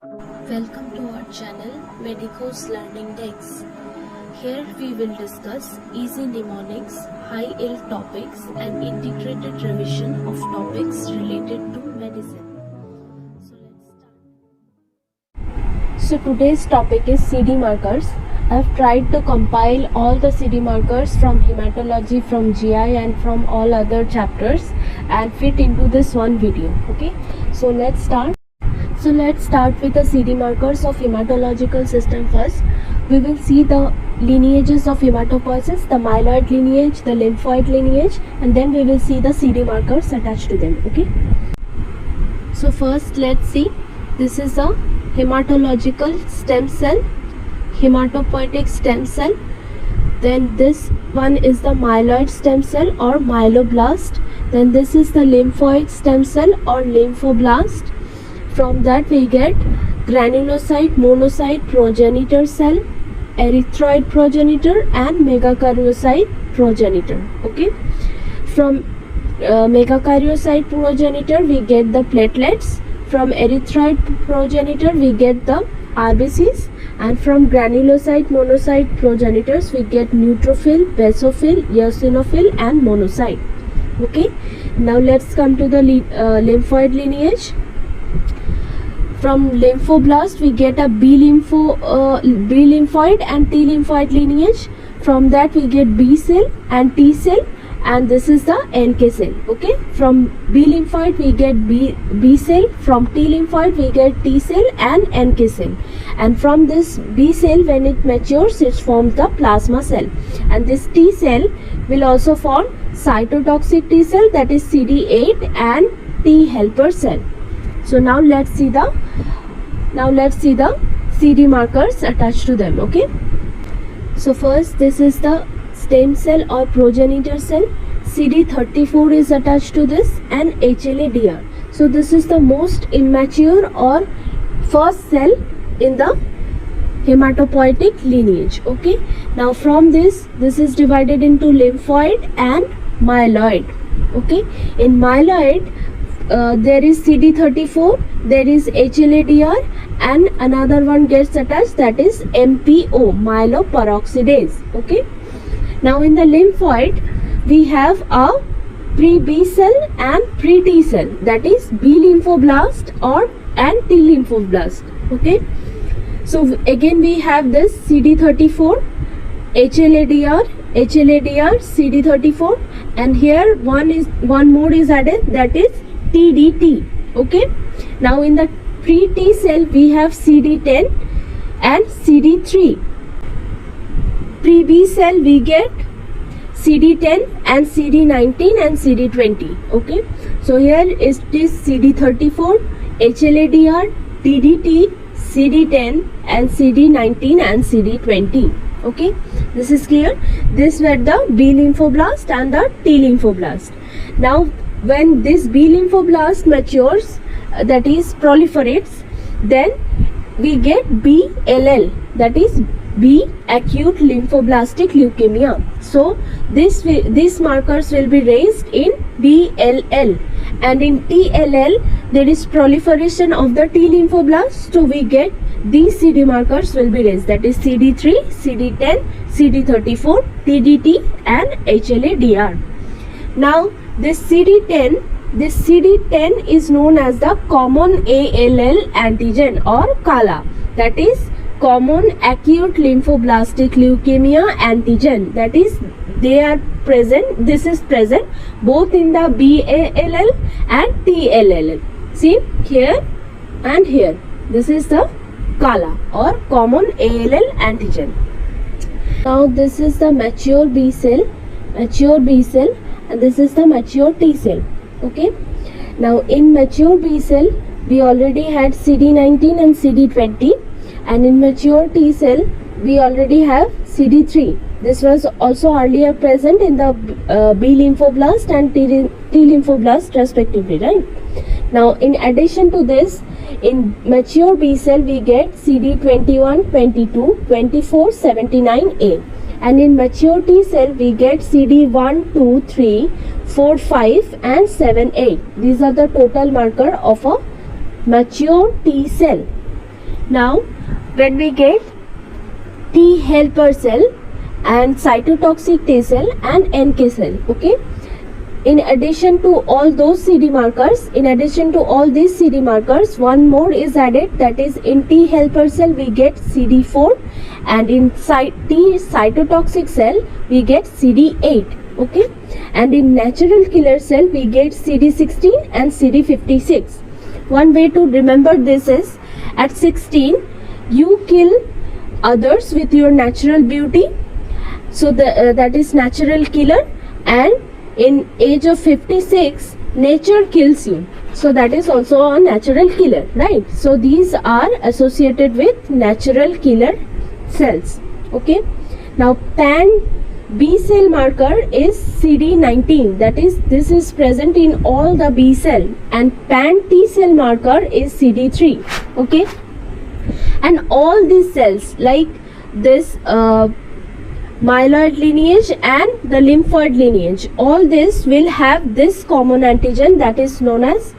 Welcome to our channel Medico's Learning Decks. Here we will discuss easy mnemonics, high yield topics and integrated revision of topics related to medicine. So let's start. So today's topic is CD markers. I have tried to compile all the CD markers from hematology, from GI and from all other chapters and fit into this one video. Okay, so let's start. So let's start with the CD markers of hematological system first. We will see the lineages of hematopoiesis, the myeloid lineage, the lymphoid lineage, and then we will see the CD markers attached to them. Okay. So first let's see. This is a hematological stem cell, hematopoietic stem cell. Then this one is the myeloid stem cell or myeloblast. Then this is the lymphoid stem cell or lymphoblast. From that we get granulocyte, monocyte, progenitor cell, erythroid progenitor and megakaryocyte progenitor. Okay. From megakaryocyte progenitor we get the platelets. From erythroid progenitor we get the RBCs, and from granulocyte, monocyte progenitors we get neutrophil, basophil, eosinophil and monocyte. Okay. Now let's come to the lymphoid lineage. From lymphoblast we get a B lymphoid and T lymphoid lineage. From that we get B cell and T cell, and this is the NK cell. Okay. From B lymphoid we get B cell. From T lymphoid we get T cell and NK cell. And from this B cell, when it matures, it forms the plasma cell. And this T cell will also form cytotoxic T cell, that is CD8, and T helper cell. So now let's see the CD markers attached to them. Okay. So first this is the stem cell or progenitor cell. CD34 is attached to this, and HLA-DR. So this is the most immature or first cell in the hematopoietic lineage. Okay. Now from this is divided into lymphoid and myeloid. Okay. In myeloid there is CD34, there is HLA-DR, and another one gets attached, that is MPO, myeloperoxidase. Okay. Now in the lymphoid we have a pre-B cell and pre-T cell, that is B lymphoblast and T lymphoblast. Okay. So again we have this CD34, HLA-DR, CD34, and here one more is added, that is TDT. Okay. Now in the pre-T cell we have CD10 and CD3. Pre-B cell we get CD10 and CD19 and CD20. Okay. So here is this CD34, HLA-DR, TDT, CD10 and CD19 and CD20. Okay. This is clear. This were the B lymphoblast and the T lymphoblast. Now when this B lymphoblast matures, that is proliferates, then we get BLL, that is B acute lymphoblastic leukemia. So these markers will be raised in BLL, and in TLL there is proliferation of the T lymphoblast. So we get these CD markers will be raised, that is CD3, CD10, CD34, TDT and HLA-DR. Now this CD10 is known as the common ALL antigen or CALA, that is common acute lymphoblastic leukemia antigen. That is, they are present, this is present both in the BALL and TLL. See here and here, this is the CALA or common ALL antigen. Now this is the mature B cell, and this is the mature T cell. Okay. Now in mature B cell we already had CD19 and CD20, and in mature T cell we already have CD3. This was also earlier present in the B lymphoblast and T lymphoblast respectively, right? Now in addition to this, in mature B cell we get CD21, 22, 24, 79A. And in mature T cell we get CD1, 2, 3, 4, 5 and 7, 8. These are the total marker of a mature T cell. Now, when we get T helper cell and cytotoxic T cell and NK cell, okay. In addition to all those CD markers, one more is added, that is in T helper cell we get CD4 and in T cytotoxic cell we get CD8, okay. And in natural killer cell we get CD16 and CD56. One way to remember this is, at 16 you kill others with your natural beauty, so that is natural killer, and in age of 56 nature kills you, so that is also a natural killer, right? So these are associated with natural killer cells, okay. Now pan B cell marker is CD19, that is this is present in all the B cell, and pan T cell marker is CD3, okay. And all these cells like this myeloid lineage and the lymphoid lineage, all this will have this common antigen that is known as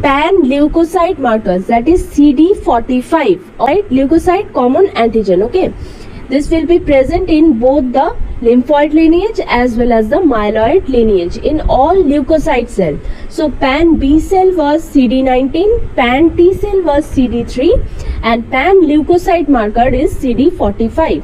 pan leukocyte markers, that is CD45, right? Leukocyte common antigen, okay. This will be present in both the lymphoid lineage as well as the myeloid lineage in all leukocyte cell. So pan B cell was CD19, pan T cell was CD3, and pan leukocyte marker is CD45.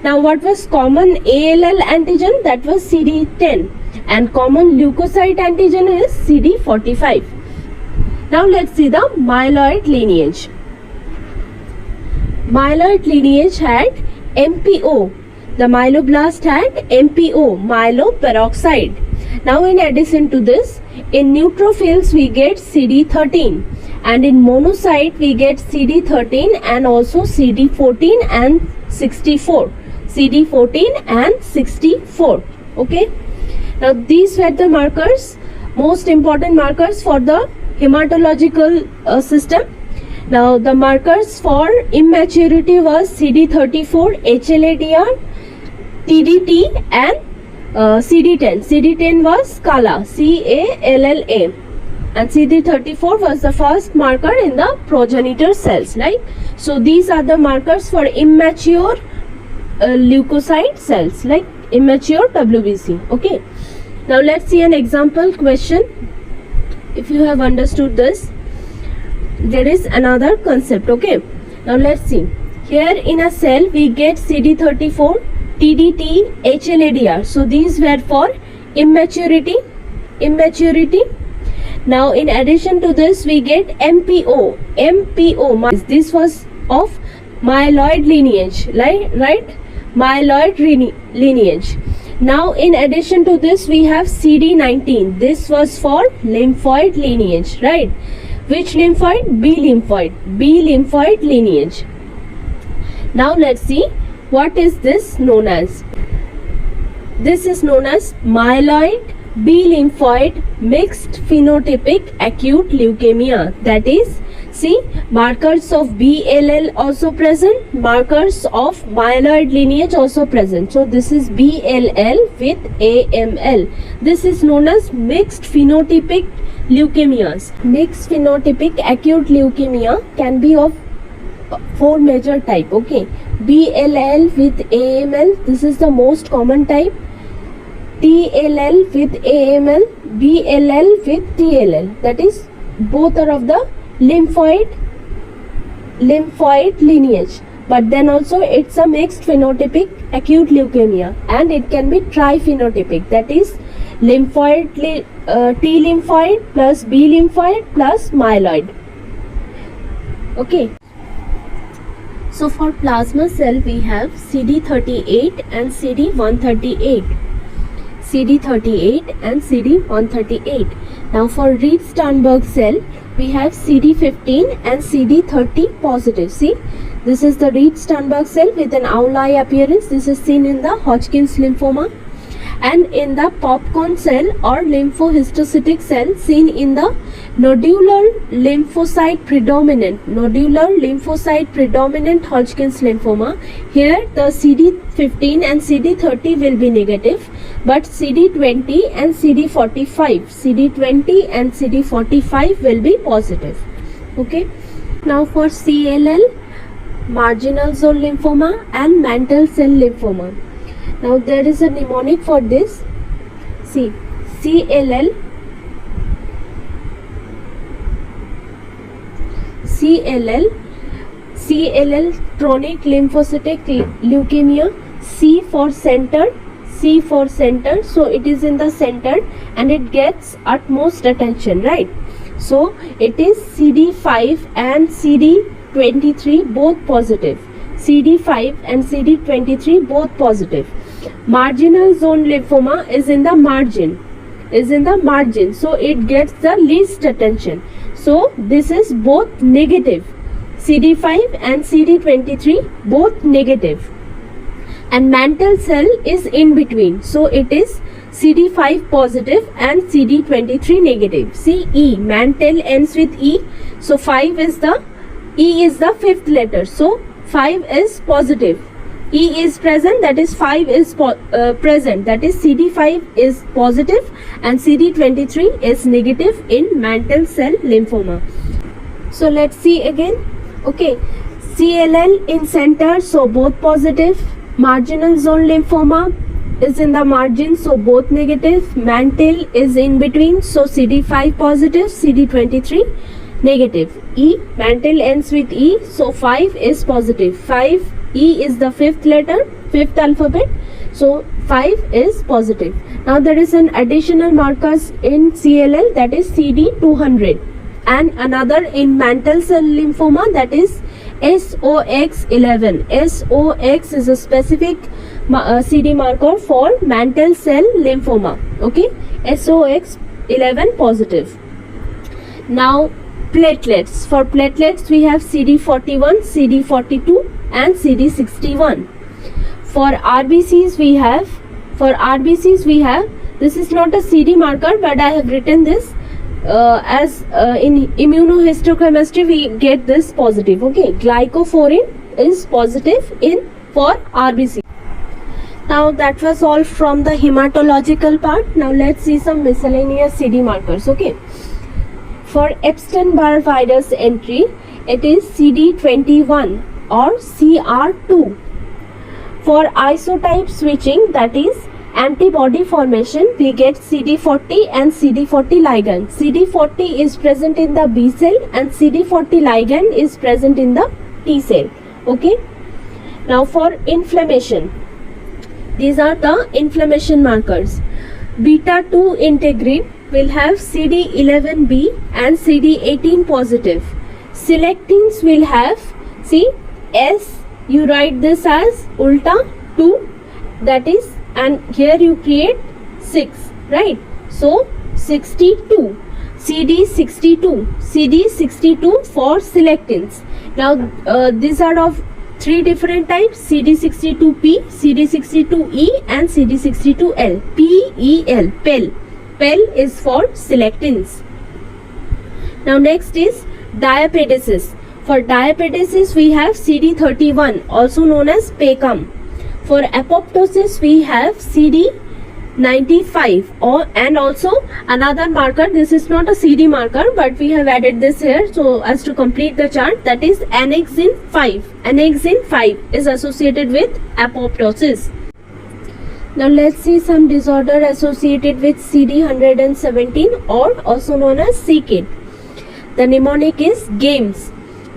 Now what was common ALL antigen? That was CD10, and common leukocyte antigen is CD45. Now let's see the myeloid lineage. Myeloid lineage had MPO. The myeloblast had MPO, myeloperoxide. Now in addition to this, in neutrophils we get CD13, and in monocyte we get CD13 and also CD14 and 64. CD14 and 64, okay. Now these were the markers, most important markers for the hematological system. Now the markers for immaturity was CD34, HLA-DR, TDT and CD10. CD10 was CALA, CALLA, and CD34 was the first marker in the progenitor cells, right? So these are the markers for immature leukocyte cells, like immature WBC, okay. Now let's see an example question. If you have understood this, there is another concept, okay. Now let's see. Here in a cell we get CD34, TDT, HLA-DR. So these were for immaturity. Now in addition to this we get MPO. This was of myeloid lineage, right? Myeloid lineage. Now in addition to this we have CD19. This was for lymphoid lineage, right? Which lymphoid? B lymphoid lineage. Now let's see what is this known as. This is known as myeloid B lymphoid mixed phenotypic acute leukemia. That is, see, markers of BLL also present, markers of myeloid lineage also present. So this is BLL with AML. This is known as mixed phenotypic leukemias. Mixed phenotypic acute leukemia can be of 4 major type, okay. BLL with AML, this is the most common type. TLL with AML, BLL with TLL, that is both are of the lymphoid lineage, but then also it's a mixed phenotypic acute leukemia, and it can be triphenotypic, that is lymphoid T lymphoid plus B lymphoid plus myeloid, okay. So for plasma cell we have CD38 and CD138. CD38 and CD138. Now for Reed-Sternberg cell we have CD15 and CD30 positive. See, this is the Reed-Sternberg cell with an owl-eye appearance. This is seen in the Hodgkin's lymphoma, and in the popcorn cell or lymphohistiocytic cell seen in the nodular lymphocyte predominant Hodgkin's lymphoma. Here the CD15 and CD30 will be negative, but CD20 and CD45 will be positive, okay. Now for CLL, marginal zone lymphoma and mantle cell lymphoma. Now there is a mnemonic for this. See, CLL, chronic lymphocytic leukemia. C for center, so it is in the center and it gets utmost attention, right? So it is CD5 and CD23 both positive. CD5 and CD23 both positive. Marginal zone lymphoma is in the margin, so it gets the least attention. So this is both negative. CD5 and CD23 both negative. And mantle cell is in between, so it is CD5 positive and CD23 negative. See, E, mantle ends with E, so 5 is the, E is the fifth letter, so 5 is positive. E is present, that is 5 is present, that is CD5 is positive and CD23 is negative in mantle cell lymphoma. So let's see again. Okay, CLL in center, so both positive. Marginal zone lymphoma is in the margin, so both negative. Mantle is in between, so CD5 positive, CD23 negative. E, mantle ends with E, so 5 is positive. 5, E is the fifth letter, fifth alphabet, so 5 is positive. Now there is an additional markers in CLL, that is CD200, and another in mantle cell lymphoma, that is SOX11. SOX is a specific CD marker for mantle cell lymphoma. Okay, SOX11 positive. Now platelets. For platelets we have CD41, CD42 and CD61. For RBCs we have, this is not a CD marker, but I have written this as in immunohistochemistry we get this positive. Okay, glycophorin is positive in for RBC. Now that was all from the hematological part. Now let's see some miscellaneous CD markers. Okay, for Epstein-Barr virus entry, it is CD21 or CR2. For isotype switching, that is antibody formation, we get CD40 and CD40 ligand. CD40 is present in the B cell and CD40 ligand is present in the T cell. Okay, now for inflammation, these are the inflammation markers. Beta 2 integrin will have CD11B and CD18 positive. Selectins will have, see, S, you write this as ulta 2, that is, and here you create 6, right? So 62, CD62 for selectins. Now these are of 3 different types: CD62P, CD62E and CD62L. PEL, PEL. PEL is for selectins. Now next is diapedesis. For diapedesis we have CD31, also known as PECAM. For apoptosis we have CD95, and also another marker. This is not a CD marker, but we have added this here so as to complete the chart, that is annexin 5. Annexin 5 is associated with apoptosis. Now let's see some disorder associated with CD117 or also known as CKID. The mnemonic is GAMES.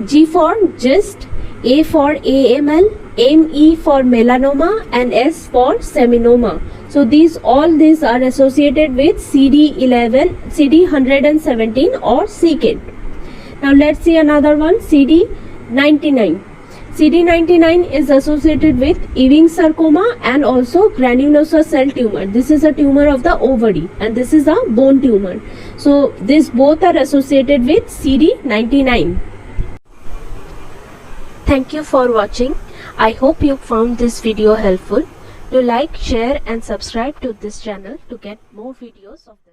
G for GIST, A for AML, ME for melanoma and S for seminoma. So all these are associated with CD117 or CKID. Now let's see another one, CD99. CD99 is associated with Ewing sarcoma and also granulosa cell tumor. This is a tumor of the ovary and this is a bone tumor. So these both are associated with CD99. Thank you for watching. I hope you found this video helpful. Do like, share and subscribe to this channel to get more videos of this.